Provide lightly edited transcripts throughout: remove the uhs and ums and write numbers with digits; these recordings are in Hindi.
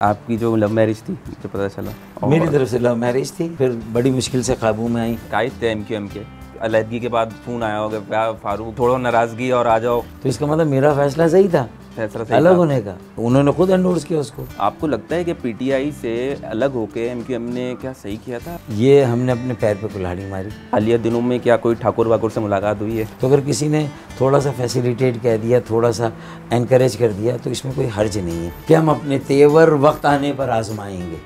आपकी जो लव मैरिज थी मुझे पता चला। मेरी तरफ से लव मैरिज थी, फिर बड़ी मुश्किल से काबू में आई। कायद थे MQM के, अलहदगी के बाद फ़ोन आया होगा फारूक थोड़ा नाराज़गी और आ जाओ। तो इसका मतलब मेरा फैसला सही था, फैसला सही अलग था। होने का। उन्होंने खुद एंडोर्स किया उसको। आपको लगता है कि PTI से अलग होके MQM ने क्या सही किया था? ये हमने अपने पैर पे कुल्हाड़ी मारी। हालिया दिनों में क्या कोई ठाकुर वाकुर से मुलाकात हुई है? तो अगर किसी ने थोड़ा सा फैसिलिटेट कह दिया, थोड़ा सा एनकरेज कर दिया, तो इसमें कोई हर्ज नहीं है कि हम अपने तेवर वक्त आने पर आजमाएंगे।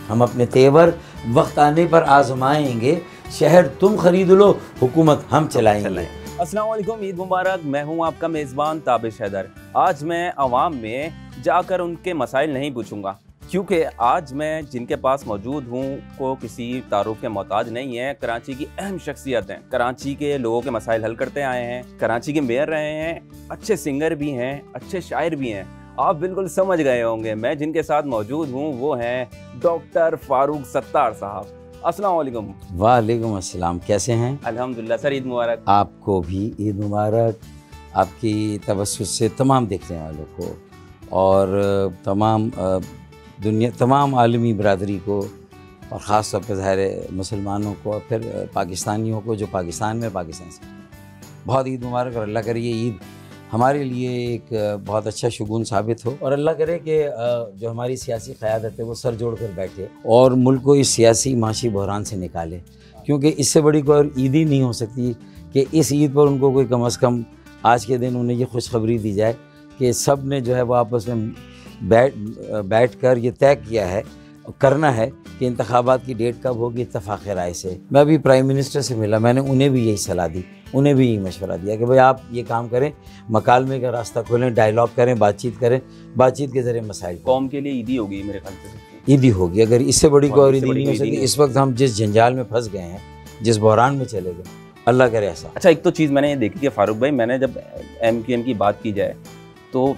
हम अपने तेवर वक्त आने पर आजमाएंगे। शहर तुम खरीद लो, हुकूमत हम चलाएंगे। अस्सलाम वालेकुम, ईद मुबारक। मैं हूं आपका मेज़बान ताबिश हैदर। आज मैं आवाम में जाकर उनके मसाइल नहीं पूछूंगा, क्योंकि आज मैं जिनके पास मौजूद हूँ को किसी तारुफ के मोहताज नहीं है। कराची की अहम शख्सियत हैं, कराची के लोगों के मसाइल हल करते आए हैं, कराची के मेयर रहे हैं, अच्छे सिंगर भी हैं, अच्छे शायर भी हैं। आप बिल्कुल समझ गए होंगे मैं जिनके साथ मौजूद हूँ वो हैं डॉक्टर फारूक सत्तार साहब। अस्सलाम वालेकुम। वालेकुम अस्सलाम, कैसे हैं? अल्हम्दुलिल्लाह सर, ईद मुबारक। आपको भी ईद मुबारक। आपकी तवज्जो से तमाम देखने वालों को और तमाम आलमी बरादरी को, और ख़ास तौर पर ज़ाहिर मुसलमानों को और फिर पाकिस्तानियों को जो पाकिस्तान में पाकिस्तान से, बहुत ईद मुबारक। और अल्लाह करे ये ईद हमारे लिए एक बहुत अच्छा शुगुन साबित हो, और अल्लाह करे कि जो हमारी सियासी क़यादत है वो सर जोड़ कर बैठे और मुल्क को इस सियासी माशी बहरान से निकाले। क्योंकि इससे बड़ी कोई और ईद ही नहीं हो सकती कि इस ईद पर उनको कोई कम अज़ कम आज के दिन उन्हें ये खुशखबरी दी जाए कि सब ने जो है वो आपस में बैठ कर ये तय किया है, करना है कि इंतखाबात की डेट कब होगी इत्तफ़ाक़ राय से। मैं अभी प्राइम मिनिस्टर से मिला, मैंने उन्हें भी यही सलाह दी, उन्हें भी यही मशवरा दिया कि भाई आप ये काम करें, मकालमे का रास्ता खोलें, डायलॉग करें, बातचीत करें, बातचीत के ज़रिए मसाइल। कौम के लिए ईदी होगी मेरे ख्याल से, ईदी होगी। अगर इससे बड़ी कोई और ईदी नहीं हो सकती। इस वक्त हम जिस जंजाल में फंस गए हैं, जिस बहरान में चले गए, अल्लाह करे ऐसा। अच्छा, एक तो चीज़ मैंने ये देखी कि फारूक भाई, मैंने जब MQM की बात की जाए तो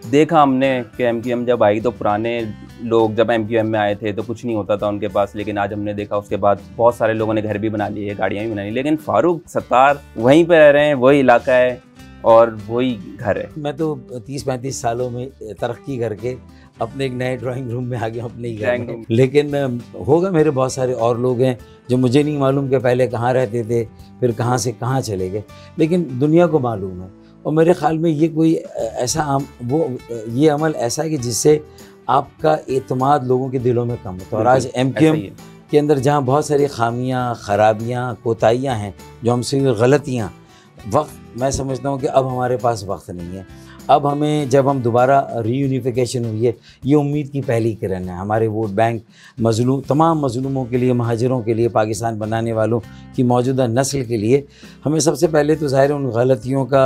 देखा हमने कि MQM जब आई तो पुराने लोग जब MQM में आए थे तो कुछ नहीं होता था उनके पास, लेकिन आज हमने देखा उसके बाद बहुत सारे लोगों ने घर भी बना लिए, गाड़ियाँ भी बना ली, लेकिन फारूक सत्तार वहीं पे रह रहे हैं, वही इलाका है और वही घर है। मैं तो 30-35 सालों में तरक्की करके अपने एक नए ड्राइंग रूम में आ गया, अपने ही घर में। लेकिन होगा मेरे बहुत सारे और लोग हैं जो मुझे नहीं मालूम कि पहले कहाँ रहते थे, फिर कहाँ से कहाँ चले गए, लेकिन दुनिया को मालूम है। और मेरे ख़्याल में ये कोई ऐसा ये अमल ऐसा है कि जिससे आपका एतमाद लोगों के दिलों में कम होता है। और आज MQM के अंदर जहाँ बहुत सारी खामियाँ, ख़राबियाँ, कोताहियाँ हैं, जो हमसे गलतियाँ, वक्त मैं समझता हूँ कि अब हमारे पास वक्त नहीं है। अब हमें, जब हम दोबारा रीयूनिफिकेशन हुई है, ये उम्मीद की पहली किरण है। हमारे वोट बैंक तमाम मज़लूमों के लिए, महाजिरों के लिए, पाकिस्तान बनाने वालों की मौजूदा नस्ल के लिए हमें सबसे पहले तो ज़ाहिर उन गलतियों का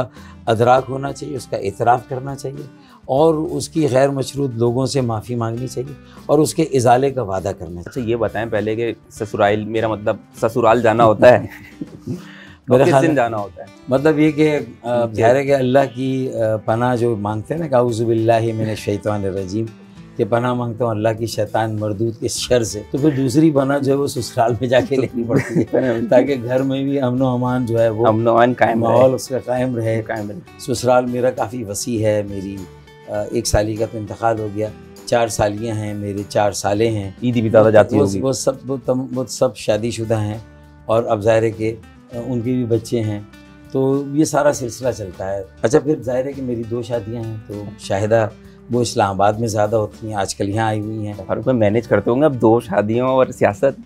अदराक होना चाहिए, उसका एतराफ़ करना चाहिए और उसकी गैर मशरूत लोगों से माफ़ी मांगनी चाहिए और उसके इजाले का वादा करना चाहिए। अच्छा, ये बताएं पहले कि ससुराल, मेरा मतलब ससुराल जाना होता है मेरे किस ख्याल दिन जाना होता है? मतलब ये कि ज़ाहिर है कि अल्लाह की पनाह जो मांगते हैं ना, औज़ु बिल्लाहि मिनश शैतानिर रजीम, कि पनाह मांगता हूँ अल्लाह की शैतान मरदूद के शर से, तो फिर दूसरी पनाह जो है वो ससुराल में जाके लेनी पड़ती है ताकि घर में भी अमन व अमान जो है वो अमन कायम, माहौल उसका कायम रहे। ससुराल मेरा काफ़ी वसी है। मेरी 1 साली का तो इंतकाल हो गया, 4 सालियाँ हैं, मेरे 4 साले हैं। ईदी भी ज़्यादा जाती होगी। वो सब शादीशुदा हैं और अब ज़ाहिर है कि उनके भी बच्चे हैं, तो ये सारा सिलसिला चलता है। अच्छा, फिर ज़ाहिर है कि मेरी 2 शादियाँ हैं, तो शाहिदा वो इस्लामाबाद में ज़्यादा होती हैं, आजकल यहाँ आई हुई हैं। फारूक भाई मैनेज करते होंगे अब 2 शादियों और सियासत?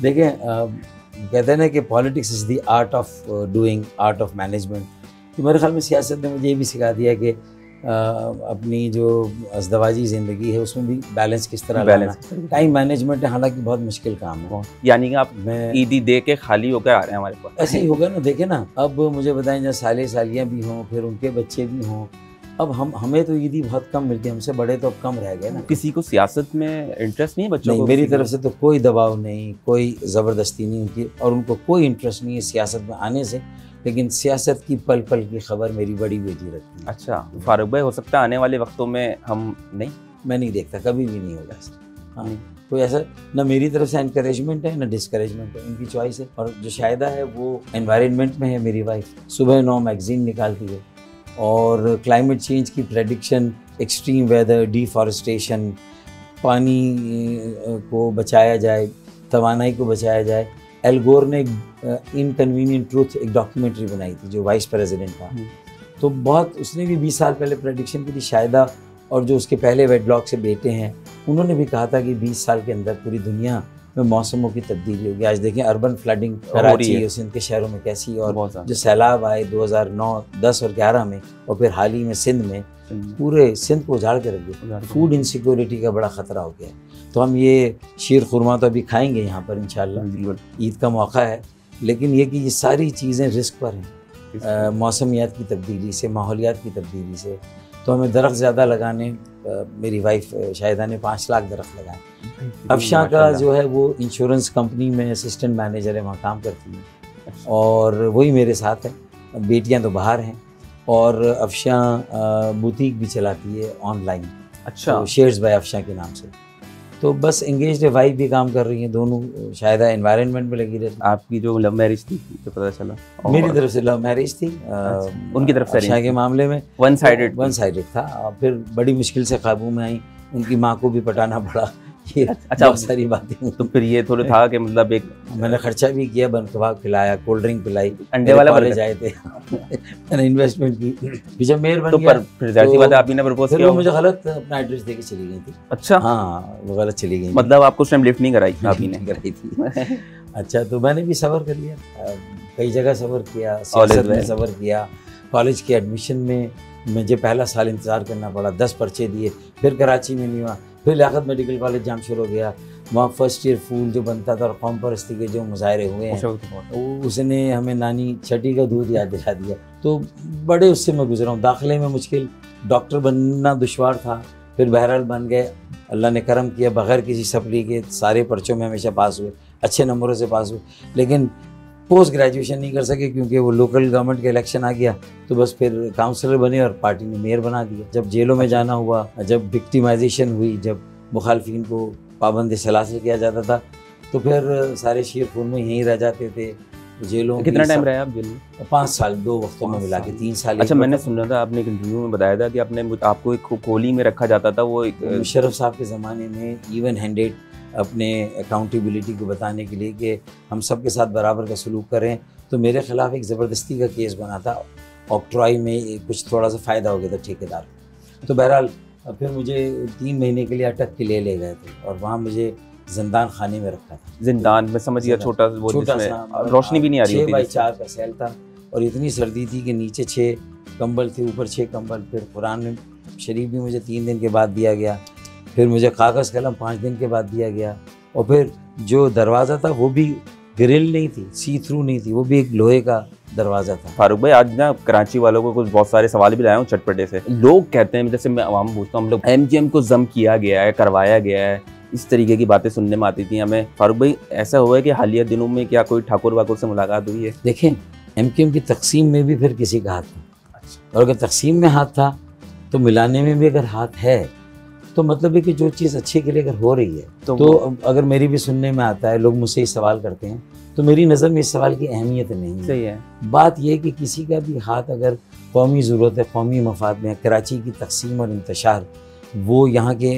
देखें, कहते हैं ना कि politics is the art of doing, art of management. तो मेरे ख्याल में सियासत ने मुझे ये भी सिखा दिया कि अपनी जो अज़दवाजी ज़िंदगी है उसमें भी बैलेंस किस तरह लाना। टाइम मैनेजमेंट है, हालांकि बहुत मुश्किल काम है। यानी कि आप ईदी दे के खाली होकर आ रहे हैं हमारे पास? ऐसे ही होगा ना। देखें ना, अब मुझे बताएं, जब साले सालियाँ भी हों, फिर उनके बच्चे भी हों, अब हमें तो ईदी बहुत कम मिलती है, हमसे बड़े तो अब कम रह गए ना। किसी को सियासत में इंटरेस्ट नहीं है बच्चों को? मेरी तरफ से तो कोई दबाव नहीं, कोई ज़बरदस्ती नहीं उनकी, और उनको कोई इंटरेस्ट नहीं है सियासत में आने से, लेकिन सियासत की पल पल की खबर मेरी बड़ी बेटी रखती है। अच्छा फारूक भाई, हो सकता है आने वाले वक्तों में हम नहीं, मैं नहीं देखता, कभी भी नहीं होगा ऐसा। हाँ, कोई ऐसा ना मेरी तरफ से एनकरेजमेंट है ना डिस्करेजमेंट है, उनकी चॉइस है। और जो शाहिदा है वो एनवायरनमेंट में है, मेरी वाइफ सुबह 9 मैगजीन निकालती है और क्लाइमेट चेंज की प्रेडिक्शन, एक्सट्रीम वेदर, डिफॉरेस्टेशन, पानी को बचाया जाए, तवानाई को बचाया जाए। एल गोर ने इनकन्वीनियंट ट्रूथ एक डॉक्यूमेंट्री बनाई थी, जो वाइस प्रेसिडेंट था। तो बहुत उसने भी 20 साल पहले प्रेडिक्शन की थी। शाहिदा और जो उसके पहले वेडलॉक से बेटे हैं, उन्होंने भी कहा था कि 20 साल के अंदर पूरी दुनिया में मौसमों की तब्दीली होगी। आज देखें अर्बन फ्लडिंग कराची और सिंध के शहरों में कैसी, और जो सैलाब आए 2009, 10 और 11 में, और फिर हाल ही में सिंध में, पूरे सिंध को उजाड़ के रख दिया। फूड इनसिक्योरिटी का बड़ा ख़तरा हो गया है। तो हम ये शीर खुरमा तो अभी खाएंगे यहाँ पर इंशाल्लाह, ईद का मौका है, लेकिन ये कि ये सारी चीज़ें रिस्क पर हैं, मौसमियात की तब्दीली से, माहौलियात की तब्दीली से। तो हमें दरख्त ज़्यादा लगाने, मेरी वाइफ शाहिदा ने 5 लाख दरख्त लगाए। अफशा का जो है वो इंश्योरेंस कंपनी में असिस्टेंट मैनेजर है, वहाँ काम करती है, और वही मेरे साथ है। बेटियाँ तो बाहर हैं, और अफशा बुटीक भी चलाती है ऑनलाइन। अच्छा। तो शेयर्स बाय अफशा के नाम से। तो बस एंगेज्ड है, वाइफ भी काम कर रही हैं, दोनों शायद एनवायरनमेंट में लगी रहती। आपकी जो लव मैरिज थी, जो पता चला मेरी तरफ से लव मैरिज थी, उनकी तरफ से अफशा के मामले में वन साइडेड था। और फिर बड़ी मुश्किल से काबू में आई, उनकी माँ को भी पटाना पड़ा। ये अच्छा, बहुत सारी बातें। तो फिर ये थोड़े था कि मतलब एक मैंने खर्चा भी किया, बन कबाब खिलाया, कोल्ड ड्रिंक पिलाई, अंडे वाला कॉलेज आए थे। मैंने इन्वेस्टमेंट की, जब मेयर बन तो गया, फिर जाहिर सी बात है आप ही ने प्रपोज किया। वो मुझे गलत अपना एड्रेस देके चली गई थी। अच्छा। हाँ, वो गलत चली गई। मतलब आपको उस टाइम लिफ्ट नहीं कराई आप ही ने? कराई थी। अच्छा, तो मैंने भी सब्र कर लिया, कई जगह सब्र किया, सियासत में सब्र किया। कॉलेज के एडमिशन में मुझे पहला साल इंतज़ार करना पड़ा, 10 पर्चे दिए, फिर कराची में नहीं हुआ, फिर लियाकत मेडिकल कॉलेज जाम शुरू हो गया। वहाँ फर्स्ट ईयर फूल जो बनता था और कौम परस्ती के जो मुजाहरे हुए हैं, उसने हमें नानी छठी का दूध याद दिला दिया। तो बड़े उससे मैं गुजरा हूँ। दाखिले में मुश्किल, डॉक्टर बनना दुश्वार था, फिर बहरहाल बन गए। अल्लाह ने करम किया, बग़ैर किसी सप्ली के सारे पर्चों में हमेशा पास हुए, अच्छे नंबरों से पास हुए। लेकिन पोस्ट ग्रेजुएशन नहीं कर सके, क्योंकि वो लोकल गवर्नमेंट के इलेक्शन आ गया। तो बस फिर काउंसलर बने और पार्टी ने मेयर बना दिया। जब जेलों में जाना हुआ, जब विक्टिमाइजेशन हुई, जब मुखालफिन को पाबंद सलासिल किया जाता था, तो फिर सारे शीर खून में यहीं रह जाते थे जेलों। कितना टाइम रहे आप जेल में? 5 साल, 2 वक्तों में मिला के 3 साल। अच्छा, मैंने सुना था, आपने एक इंटरव्यू में बताया था कि आपको एक कोली में रखा जाता था। वो मुशर्रफ साहब के ज़माने में इवन हैंडेड अपने अकाउंटेबिलिटी को बताने के लिए कि हम सब के साथ बराबर का सलूक करें, तो मेरे ख़िलाफ़ एक ज़बरदस्ती का केस बना था। ऑक्ट्रॉय में कुछ थोड़ा सा फ़ायदा हो गया था ठेकेदार। तो बहरहाल फिर मुझे 3 महीने के लिए अटक के ले गए थे, और वहाँ मुझे जिंदान खाने में रखा था। जिंदान में समझ गया, छोटा सा, रोशनी भी नहीं आ रही थी। 6x4 का सेल था, और इतनी सर्दी थी कि नीचे 6 कंबल थे, ऊपर 6 कंबल। फिर कुरान शरीफ भी मुझे 3 दिन के बाद दिया गया, फिर मुझे कागज़ कलम 5 दिन के बाद दिया गया, और फिर जो दरवाज़ा था वो भी ग्रिल नहीं थी, सी थ्रू नहीं थी, वो भी एक लोहे का दरवाज़ा था। फारूक भाई, आज ना कराची वालों को कुछ बहुत सारे सवाल भी लाया हूँ चटपटे से। लोग कहते हैं, जैसे मैं आवाम पूछता हूँ, हम लोग MGM को जम किया गया है, करवाया गया है, इस तरीके की बातें सुनने में आती थी हमें। फारूक भाई, ऐसा हुआ है कि हालिया दिनों में क्या कोई ठाकुर वाकुर से मुलाकात हुई है? देखें, MQM की तकसीम में भी फिर किसी का हाथ था। और अगर तकसीम में हाथ था, तो मिलाने में भी अगर हाथ है, तो मतलब है कि जो चीज़ अच्छे के लिए अगर हो रही है, तो अगर मेरी भी सुनने में आता है, लोग मुझसे ये सवाल करते हैं, तो मेरी नज़र में इस सवाल की अहमियत नहीं है। सही है। बात यह है कि किसी का भी हाथ अगर कौमी ज़रूरत है, कौमी मफाद में, कराची की तकसीम और इंतशार, वो यहाँ के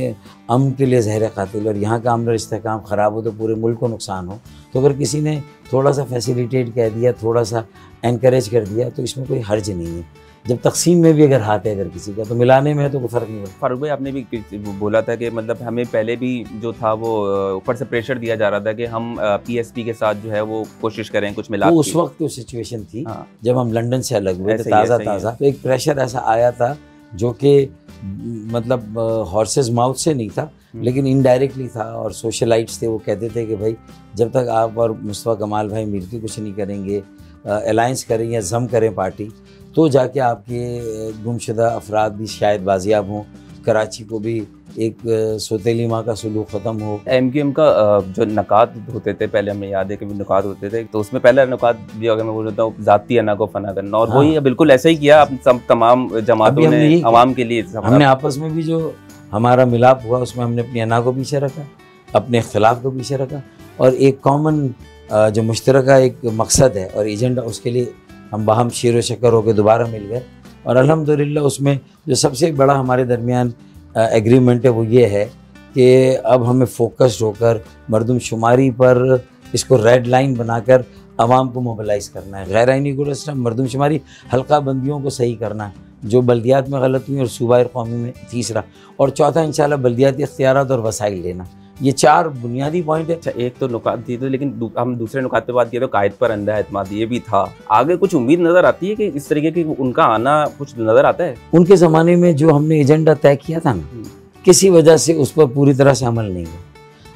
अमन के लिए ज़हर कातिल, और यहाँ का अमन और इस्तेहकाम ख़राब हो तो पूरे मुल्क को नुकसान हो। तो अगर किसी ने थोड़ा सा फैसिलिटेट कह दिया, थोड़ा सा एनकरेज कर दिया, तो इसमें कोई हर्ज नहीं है। जब तकसीम में भी अगर हाथ है अगर किसी का, तो मिलाने में तो कोई फ़र्क नहीं पड़ता। फारूक भाई, आपने भी बोला था कि मतलब हमें पहले भी जो था वो ऊपर से प्रेशर दिया जा रहा था कि हम PSP के साथ जो है वो कोशिश करें कुछ मिला। तो उस वक्त वो सिचुएशन थी, हाँ। जब हम लंदन से अलग हुए थे, ताज़ा, तो एक प्रेशर ऐसा आया था जो कि मतलब हॉर्सेस माउथ से नहीं था, लेकिन इनडायरेक्टली था। और सोशलाइट्स थे, वो कहते थे कि भाई जब तक आप और मुस्तफ़ा कमाल भाई मिलकर कुछ नहीं करेंगे, अलायंस करें या जम करें पार्टी, तो जाके आपके गुमशुदा अफराद भी शायद बाजियाब हों, कराची को भी एक सोतेली माँ का सुलूक ख़त्म हो। MQM का जो नकात होते थे पहले, हमें याद है कि नुकात होते थे, तो उसमें पहला नुकात भी अगर मैं बोलता हूँ, ज़ाती अना को फना करना, और वही बिल्कुल ऐसा ही किया सब तमाम जमातों ने अवाम के लिए। हमने आपस में भी जो हमारा मिलाप हुआ, उसमें हमने अपनी अना को पीछे रखा, अपने इख्तिलाफ को पीछे रखा, और एक कॉमन जो मुश्तरका एक मकसद है और एजेंडा, उसके लिए हम बाहम शेर व शक्कर होकर दोबारा मिल गए। और अल्हम्दुलिल्लाह उसमें जो सबसे बड़ा हमारे दरमियान एग्रीमेंट है वो ये है कि अब हमें फोकस्ड होकर मरदमशुमारी पर इसको रेड लाइन बनाकर आवाम को मोबिलाइज़ करना है। गैर आइनी गुलस्ता मरदमशुमारी हल्का बंदियों को सही करना है जो बल्दियात में गलत हुई और सूबाई कौमी में तीसरा, और चौथा इंशाल्लाह बल्दियाती इख्तियारात और वसाइल लेना। ये 4 बुनियादी पॉइंट है। अच्छा, एक तो नुकात थी तो, लेकिन हम दूसरे नुकात पे बात किए तो कायद पर अंधा एतमाद ये भी था। आगे कुछ उम्मीद नज़र आती है कि इस तरीके की उनका आना कुछ नज़र आता है? उनके ज़माने में जो हमने एजेंडा तय किया था ना, किसी वजह से उस पर पूरी तरह से अमल नहीं हुआ।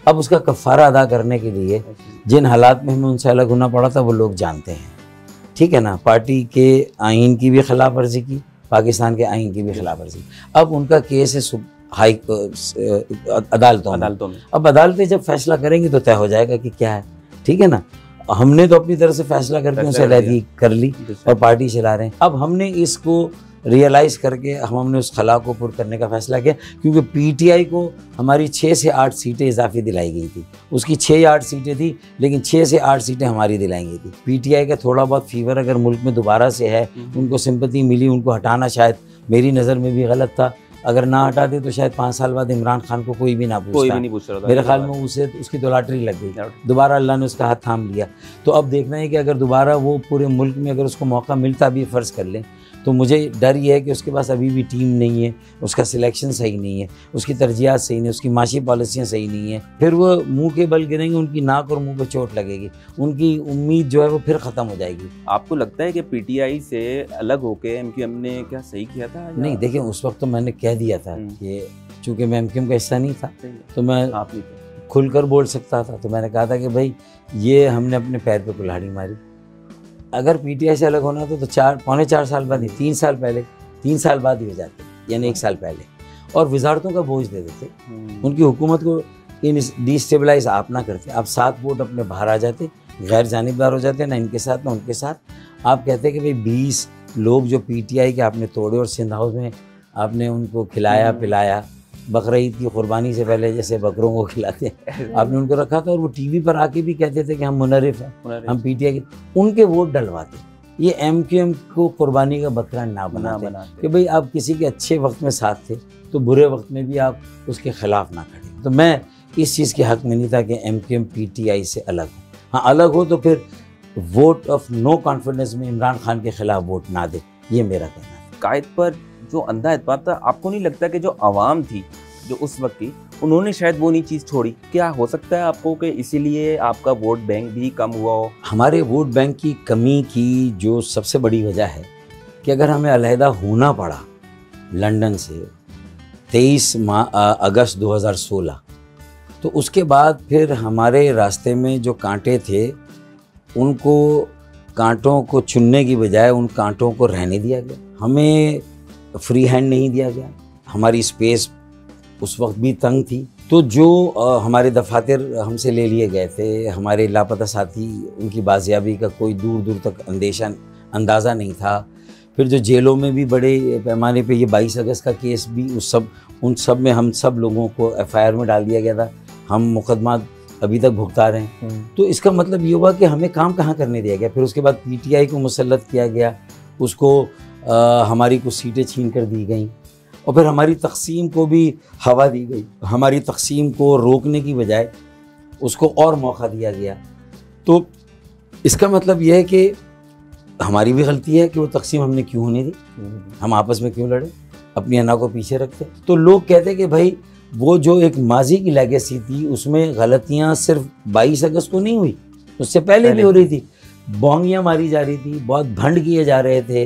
अब उसका कफ़ारा अदा करने के लिए जिन हालात में हमें उनसे अलग होना पड़ा था वो लोग जानते हैं, ठीक है ना। पार्टी के आइन की भी खिलाफ वर्जी की, पाकिस्तान के आइन की भी खिलाफ वर्जी। अब उनका केस है हाई अदालतों में। अब अदालतें जब फैसला करेंगी तो तय हो जाएगा कि क्या है, ठीक है ना। हमने तो अपनी तरफ से फैसला करके उनसे अलहदगी कर ली और पार्टी चला रहे हैं। अब हमने इसको रियलाइज़ करके हमने उस खला को पुर करने का फैसला किया, क्योंकि पीटीआई को हमारी 6 से 8 सीटें इजाफी दिलाई गई थी। उसकी 6 या 8 सीटें थी, लेकिन 6 से 8 सीटें हमारी दिलाई गई थी। पीटीआई का थोड़ा बहुत फीवर अगर मुल्क में दोबारा से है, उनको सिंपैथी मिली, उनको हटाना शायद मेरी नज़र में भी गलत था। अगर ना हटाते तो शायद 5 साल बाद इमरान खान को कोई भी ना पूछ रहा था। मेरे ख्याल में उसे उसकी तो लॉटरी लग गई, दोबारा अल्लाह ने उसका हाथ थाम लिया। तो अब देखना है कि अगर दोबारा वो पूरे मुल्क में अगर उसको मौका मिलता भी, फ़र्ज़ कर लें, तो मुझे डर ये है कि उसके पास अभी भी टीम नहीं है, उसका सिलेक्शन सही नहीं है, उसकी तरजीहात सही नहीं, उसकी माशी पॉलिसियाँ सही नहीं है। फिर वो मुंह के बल गिरेंगे, उनकी नाक और मुंह पे चोट लगेगी, उनकी उम्मीद जो है वो फिर ख़त्म हो जाएगी। आपको लगता है कि पीटीआई से अलग होकर एमक्यूएम ने क्या सही किया था? नहीं, देखिए उस वक्त तो मैंने कह दिया था कि चूँकि मैं एमक्यूएम का हिस्सा नहीं था तो मैं खुलकर बोल सकता था। तो मैंने कहा था कि भाई ये हमने अपने पैर पे कुल्हाड़ी मारी। अगर पीटीआई से अलग होना तो 4 4 साल बाद ही, 3 साल पहले, 3 साल बाद ही हो जाते, यानी 1 साल पहले, और वजारतों का बोझ दे देते, उनकी हुकूमत को डिस्टेबलाइज आप ना करते। आप 7 वोट अपने बाहर आ जाते, गैर जानिबदार हो जाते, ना इनके साथ ना उनके साथ। आप कहते कि भाई 20 लोग जो पीटीआई के आपने तोड़े और सिंध हाउस में आपने उनको खिलाया पिलाया, बकरीद की कुर्बानी से पहले जैसे बकरों को खिलाते हैं, आपने उनको रखा था, और वो टीवी पर आके भी कहते थे कि हम मुनरिफ हैं, हम पीटीआई के, उनके वोट डलवाते। ये एमक्यूएम को कुर्बानी का बकरा ना बनाते कि भाई आप किसी के अच्छे वक्त में साथ थे तो बुरे वक्त में भी आप उसके खिलाफ ना खड़े। तो मैं इस चीज़ के हक में नहीं था कि एमक्यूएम पीटीआई से अलग हो। हाँ, अलग हो तो फिर वोट ऑफ नो कॉन्फिडेंस में इमरान खान के खिलाफ वोट ना दे, ये मेरा कहना है। कायद पर जो अंधा एतमाद था, आपको नहीं लगता कि जो आवाम थी जो उस वक्त की, उन्होंने शायद वो नहीं चीज़ छोड़ी? क्या हो सकता है आपको कि इसीलिए आपका वोट बैंक भी कम हुआ हो? हमारे वोट बैंक की कमी की जो सबसे बड़ी वजह है कि अगर हमें अलहदा होना पड़ा लंदन से 23 अगस्त 2016, तो उसके बाद फिर हमारे रास्ते में जो कांटे थे उनको, कांटों को चुनने की बजाय उन कांटों को रहने दिया गया। हमें फ्री हैंड नहीं दिया गया। हमारी स्पेस उस वक्त भी तंग थी, तो जो हमारे दफातर हमसे ले लिए गए थे, हमारे लापता साथी, उनकी बाजियाबी का कोई दूर दूर तक अंदाज़ा नहीं था। फिर जो जेलों में भी बड़े पैमाने पे ये 22 अगस्त का केस भी उन सब में हम सब लोगों को FIR में डाल दिया गया था। हम मुकदमा अभी तक भुगता रहे हैं। तो इसका मतलब ये हुआ कि हमें काम कहाँ करने दिया गया। फिर उसके बाद पीटीआई को मुसल्लत किया गया, उसको हमारी कुछ सीटें छीन कर दी गई, और फिर हमारी तकसीम को भी हवा दी गई। हमारी तकसीम को रोकने की बजाय उसको और मौका दिया गया। तो इसका मतलब यह है कि हमारी भी गलती है कि वो तकसीम हमने क्यों होने दी, हम आपस में क्यों लड़े, अपनी अना को पीछे रखते। तो लोग कहते कि भाई वो जो एक माजी की लेगेसी थी उसमें गलतियाँ सिर्फ 22 अगस्त को नहीं हुई, उससे पहले भी हो रही थी। बोंगियाँ मारी जा रही थी, बहुत भंड किए जा रहे थे,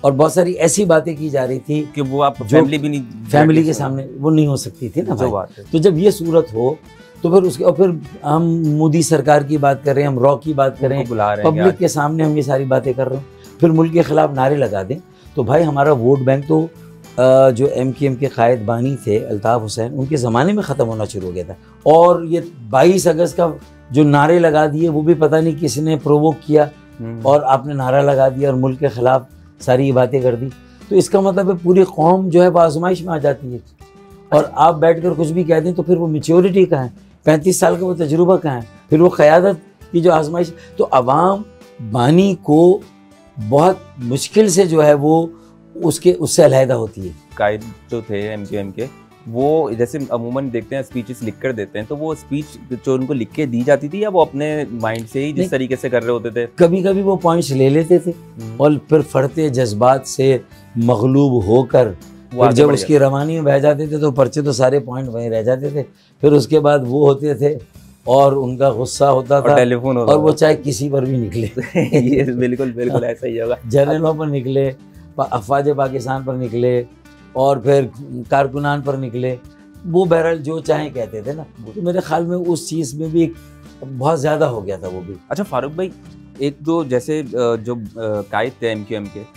और बहुत सारी ऐसी बातें की जा रही थी कि वो आप फैमिली के सामने वो नहीं हो सकती थी ना भाई। तो जब ये सूरत हो तो फिर उसके, और फिर हम मोदी सरकार की बात करें, हम रॉ की बात करें, पब्लिक के सामने हम ये सारी बातें कर रहे हैं, फिर मुल्क के खिलाफ नारे लगा दें, तो भाई हमारा वोट बैंक तो जो एमक्यूएम के कायद बानी थे अल्ताफ़ हुसैन, उनके ज़माने में ख़त्म होना शुरू हो गया था। और ये 22 अगस्त का जो नारे लगा दिए वो भी पता नहीं किसने प्रोवोक किया, और आपने नारा लगा दिया और मुल्क के ख़िलाफ़ सारी ये बातें कर दी। तो इसका मतलब है पूरी कौम जो है वो आजमाइश में आ जाती है, और आप बैठकर कुछ भी कह दें तो फिर वो मैच्योरिटी कहाँ है, 35 साल का वो तजुर्बा कहाँ है, फिर वो क़यादत की जो आजमाइश। तो अवाम बानी को बहुत मुश्किल से जो है वो उससे अलहदा होती है। कायद जो थे एमक्यूएम के, वो जैसे अमूमन देखते हैं स्पीचेस लिख कर देते हैं, तो वो स्पीच जो उनको लिख के दी जाती थी या वो अपने माइंड से ही जिस तरीके से कर रहे होते थे? कभी कभी वो पॉइंट्स ले लेते थे और फिर फड़ते जज्बात से मगलूब होकर फिर जब उसकी रवानी में बह जाते थे तो पर्चे तो सारे पॉइंट वहीं रह जाते थे। फिर उसके बाद वो होते थे और उनका गुस्सा होता था, टेलीफोन होता और वो चाहे किसी पर भी निकले ये बिल्कुल बिल्कुल ऐसा ही होगा। जनरलों पर निकले, अफवाज पाकिस्तान पर निकले और फिर कारकुनान पर निकले, वो बहरहाल जो चाहे कहते थे ना। तो मेरे ख्याल में उस चीज़ में भी बहुत ज़्यादा हो गया था वो भी। अच्छा फारूक भाई, एक दो जैसे जो कायद थे MQM के,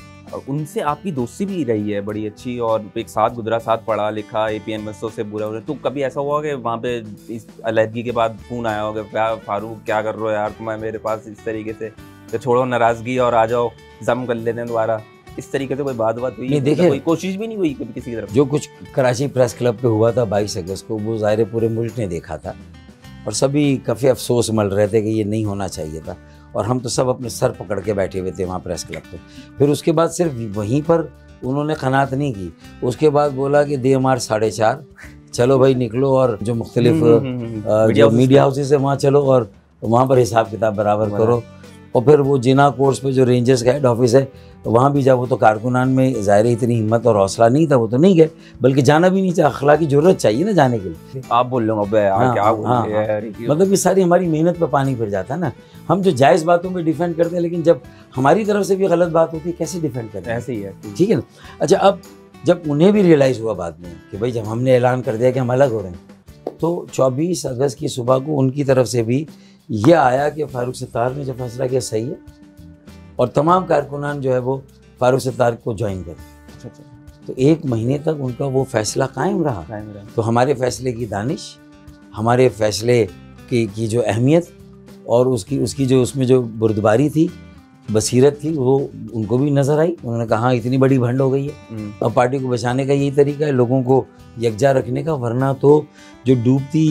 उनसे आपकी दोस्ती भी रही है बड़ी अच्छी और एक साथ गुजरा, साथ पढ़ा लिखा, APN से बुरा हो रहा। तो कभी ऐसा हुआ कि वहाँ पे इस अलहदगी के बाद फ़ोन आया होगा, क्या फारूक क्या कर रहे हो यार तुम्हें मेरे पास, इस तरीके से तो छोड़ो नाराज़गी और आ जाओ जम कर लेते हैं दोबारा, इस तरीके से कोई बात हुई? नहीं, देखिए कोई कोशिश भी नहीं हुई कभी किसी की तरफ? जो कुछ कराची प्रेस क्लब पे हुआ था 22 अगस्त को, वो ज़ाहिर पूरे मुल्क ने देखा था और सभी काफ़ी अफसोस मल रहे थे कि ये नहीं होना चाहिए था, और हम तो सब अपने सर पकड़ के बैठे हुए थे वहाँ प्रेस क्लब पे। फिर उसके बाद सिर्फ वहीं पर उन्होंने खनात नहीं की, उसके बाद बोला कि दे मार 4:30, चलो भाई निकलो और जो मुख्तलिफ जो मीडिया हाउसेस है वहाँ चलो और वहाँ पर हिसाब किताब बराबर करो। और फिर वो जिना कोर्स पे जो रेंजर्स का हेड ऑफिस है वहाँ भी जब, वो तो कारकुनान में ज़ाहिर इतनी हिम्मत और हौसला नहीं था, वो तो नहीं गए, बल्कि जाना भी नहीं चाहिए, अखलाकी जरूरत चाहिए ना जाने के लिए। आप बोल लो मतलब ये सारी हमारी मेहनत पर पानी फिर जाता है ना। हम जो जायज़ बातों में डिफेंड करते हैं, लेकिन जब हमारी तरफ से भी गलत बात होती है कैसे डिफेंड करते हैं? ऐसे ही है, ठीक है ना। अच्छा, अब जब उन्हें भी रियलाइज़ हुआ बाद में कि भाई जब हमने ऐलान कर दिया कि हम अलग हो रहे हैं, तो 24 अगस्त की सुबह को उनकी तरफ से भी ये आया कि फारूक सत्तार ने जो फैसला किया सही है, और तमाम कारकुनान जो है वो फारूक सत्तार को ज्वाइन करें। तो 1 महीने तक उनका वो फैसला कायम रहा। तो हमारे फैसले की दानिश, हमारे फैसले की जो अहमियत और उसकी जो उसमें जो बुर्दबारी थी, बसीरत थी, वो उनको भी नज़र आई। उन्होंने कहा इतनी बड़ी भंड हो गई है, अब पार्टी को बचाने का यही तरीका है, लोगों को यकजा रखने का, वरना तो जो डूबती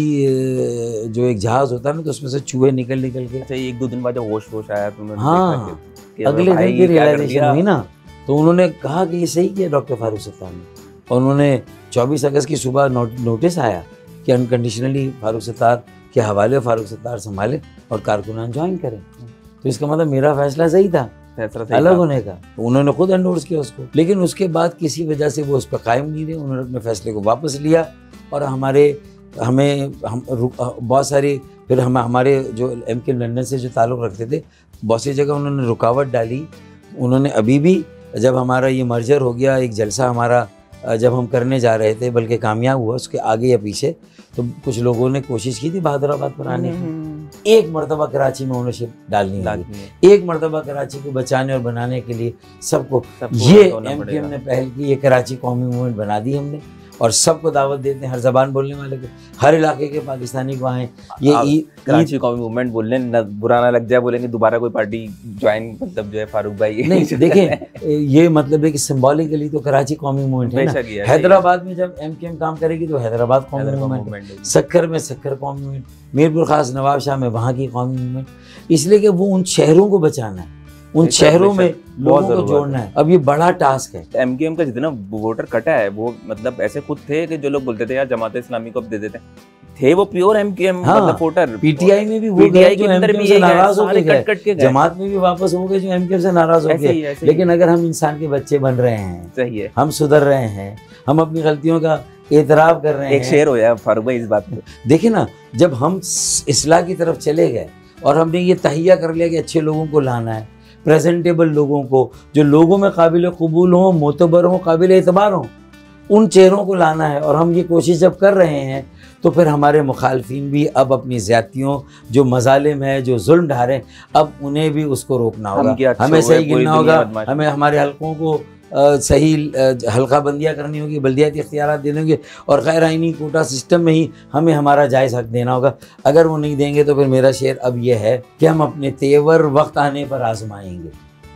जो एक जहाज़ होता है ना, तो उसमें से चूहे निकल के 1-2 दिन बाद होश आया तो हाँ, अगले दिन की रियलाइजेशन हुई ना, तो उन्होंने कहा कि ये सही किया डॉक्टर फारूक सत्तार ने। और उन्होंने 24 अगस्त की सुबह नोटिस आया कि अनकंडीशनली फारूक सत्तार के हवाले फारूक सत्तार संभाले और कारकुनान ज्वाइन करें। तो इसका मतलब मेरा फैसला सही था, अलग होने का। तो उन्होंने खुद एंडोर्स किया उसको, लेकिन उसके बाद किसी वजह से वो उस पर कायम नहीं रहे। उन्होंने अपने फैसले को वापस लिया और हमें बहुत सारी, फिर हमारे जो MQM लंदन से जो ताल्लुक़ रखते थे, बहुत सी जगह उन्होंने रुकावट डाली। उन्होंने अभी भी, जब हमारा ये मर्जर हो गया, एक जलसा हमारा जब हम करने जा रहे थे, बल्कि कामयाब हुआ उसके आगे या पीछे, तो कुछ लोगों ने कोशिश की थी बहादुराबाद पर आने की। एक मरतबा कराची में ओनरशिप डालनी लगी, एक मरतबा कराची को बचाने और बनाने के लिए सबको ये MQM ने पहल की, ये कराची कौमी मूवमेंट बना दी हमने, और सबको दावत देते हैं, हर जबान बोलने वाले को, हर इलाके के पाकिस्तानी को आए। ये कराची कौमी मूवमेंट बोलने बुरा ना लग जाए, बोलेंगे दोबारा कोई पार्टी ज्वाइन, मतलब जो है फारूक भाई नहीं देखें, ये मतलब है कि सिंबॉलिकली तो कराची कौमी मूवमेंट है ना। हैदराबाद में जब MQM काम करेगी तो हैदराबाद कौमी मूवमेंट, सक्कर में सक्कर कौमी मूवमेंट, मीरपुर खास नवाब शाह में वहाँ की कौमी मूवमेंट, इसलिए कि वो उन शहरों को बचाना है, उन शहरों में लोगों को जोड़ना है। अब ये बड़ा टास्क है। MQM का जितना वोटर कटा है, वो मतलब ऐसे खुद थे कि जो लोग बोलते थे यार जमात इस्लामी को अब दे देते हैं, थे वो प्योर MQM मतलब वोटर। PTI में भी वो गए जो MQM से नाराज हो गए, जमात में भी वापस हो गए जो MQM से नाराज हो गए। लेकिन अगर हम इंसान के बच्चे बन रहे हैं, सही है, हम सुधर रहे हैं, हम अपनी गलतियों का एतराफ़ कर रहे हैं। एक शेर हो यार फारूक भाई इस बात में, देखिए ना, जब हम इस्लाह की तरफ चले गए और हमने ये तहिया कर लिया कि अच्छे लोगों को लाना है, प्रेजेंटेबल लोगों को, जो लोगों में काबिल कबूल हों, मोतबर हों, काबिल एतबार हों, उन चेहरों को लाना है। और हम ये कोशिश जब कर रहे हैं, तो फिर हमारे मुखालफिन भी अब अपनी ज़्यादतियों, जो मजालिम है, जो जुल्म ढा रहे हैं, अब उन्हें भी उसको रोकना होगा, हमें सही गिनना होगा, हमें हमारे हलकों को सही हल्का बंदियाँ करनी होगी, बल्दियाती इख्तियारात देने होंगे, और गैर आइनी कोटा सिस्टम में ही हमें हमारा जायज़ हक देना होगा। अगर वो नहीं देंगे तो फिर मेरा शेर अब यह है कि हम अपने तेवर वक्त आने पर आजमाएंगे,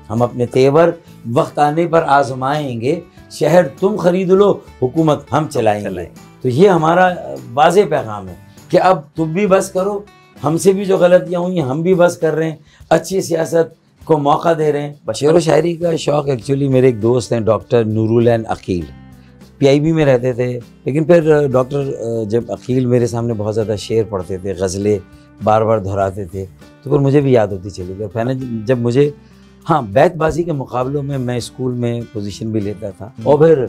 हम अपने तेवर वक्त आने पर आजमाएंगे, शहर तुम खरीद लो, हुकूमत हम चलाएंगे। तो ये हमारा वाज़े पैगाम है कि अब तुम भी बस करो, हमसे भी जो गलतियाँ हुई हम भी बस कर रहे हैं, अच्छी सियासत को मौका दे रहे हैं। शेर व शायरी का शौक़ एक्चुअली मेरे एक दोस्त हैं डॉक्टर नूरुल अकील, पीआईबी में रहते थे। लेकिन फिर डॉक्टर जब अकील मेरे सामने बहुत ज़्यादा शेर पढ़ते थे, गज़लें बार बार दोहराते थे, तो फिर मुझे भी याद होती चली गई। मैंने जब मुझे बैतबाजी के मुकाबलों में मैं स्कूल में पोजीशन भी लेता था, और फिर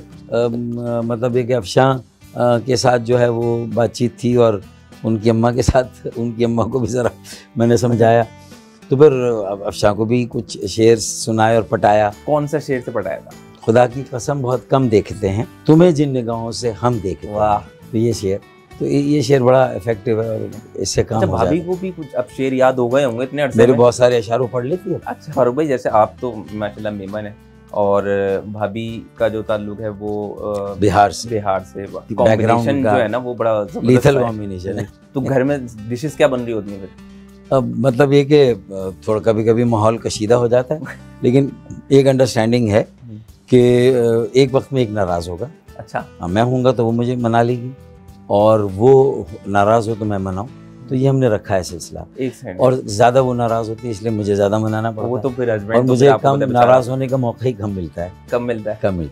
मतलब एक अफशां के साथ जो है वो बातचीत थी, और उनकी अम्मा के साथ, उनकी अम्मा को भी ज़रा मैंने समझाया, तो फिर अफशां को भी कुछ शेर सुनाए और पटाया। कौन सा शेर से पटाया था? खुदा की कसम बहुत कम देखते हैं तुम्हें जिन निगाहों से हम देखते हैं। वाह। तो ये शेर, तो ये शेर बड़ा इफेक्टिव है, और इससे काम हो भाभी जाता को भी कुछ अब शेर याद हो गए होंगे इतने अरसे मेरे में? बहुत सारे अशारों पढ़ लेती है। अच्छा फारूक भाई, जैसे आप तो माशाल्लाह मेमन है, और भाभी का जो ताल्लुक है वो बिहार से कॉम्बिनेशन जो है ना वो बड़ा लीथल कॉम्बिनेशन है। तो घर में डिशेस क्या बन रही होती हैं फिर? अब मतलब ये कि थोड़ा कभी कभी माहौल कशीदा हो जाता है, लेकिन एक अंडरस्टैंडिंग है कि एक वक्त में एक नाराज़ होगा। अच्छा। मैं होऊंगा तो वो मुझे मना लेगी, और वो नाराज़ हो तो मैं मनाऊं, तो ये हमने रखा है सिलसिला। और ज़्यादा वो नाराज़ होती है इसलिए मुझे ज़्यादा मनाना पड़ता है। वो तो फिर हस्बैंड, और मुझे कम नाराज़ होने का मौका ही कम मिलता है। कम मिलता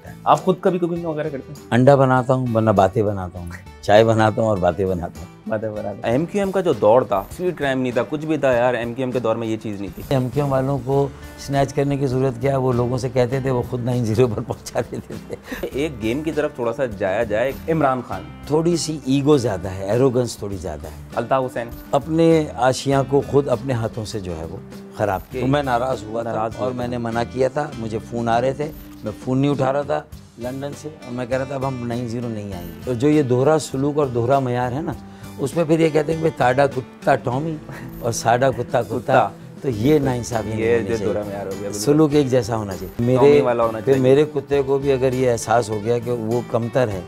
है। आप खुद कभी कुकिंग वगैरह करते हैं? अंडा बनाता हूँ, वरना बातें बनाता हूँ, चाय बनाता हूँ और बातें बनाता हूँ। MQM का जो दौर था, स्वीट क्राइम नहीं था, कुछ भी था यार, MQM के दौर में ये चीज़ नहीं थी। MQM वालों को स्नैच करने की ज़रूरत क्या है, वो लोगों से कहते थे, वो खुद 9-0 पर पहुँचा देते थे। एक गेम की तरफ थोड़ा सा जाया जाए, इमरान खान थोड़ी सी ईगो ज़्यादा है, एरोगेंस थोड़ी ज़्यादा है। अल्ताफ हुसैन अपने आशियाँ को खुद अपने हाथों से जो है वो ख़राब किया। तो मैं नाराज़ हुआ था और मैंने मना किया था, मुझे फ़ोन आ रहे थे, मैं फ़ोन नहीं उठा रहा था लंदन से, और मैं कह रहा था अब हम 9-0 नहीं आएंगे। तो जो ये दोहरा सलूक और दोहरा मयार है ना, उसमें फिर ये कहते हैं कि ताड़ा कुत्ता टॉमी और साड़ा कुत्ता कुत्ता, तो ये नाइंसाफी ये दोहरा मयार हो गया। सलूक एक जैसा होना चाहिए। मेरे कुत्ते को भी अगर ये एहसास हो गया कि वो कमतर है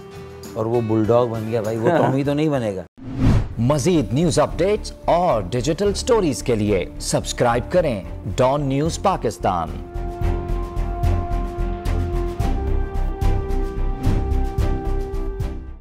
और वो बुलडॉग बन गया, भाई वो टॉमी तो नहीं बनेगा। मजीद न्यूज अपडेट्स और डिजिटल स्टोरीज के लिए सब्सक्राइब करें डॉन न्यूज पाकिस्तान।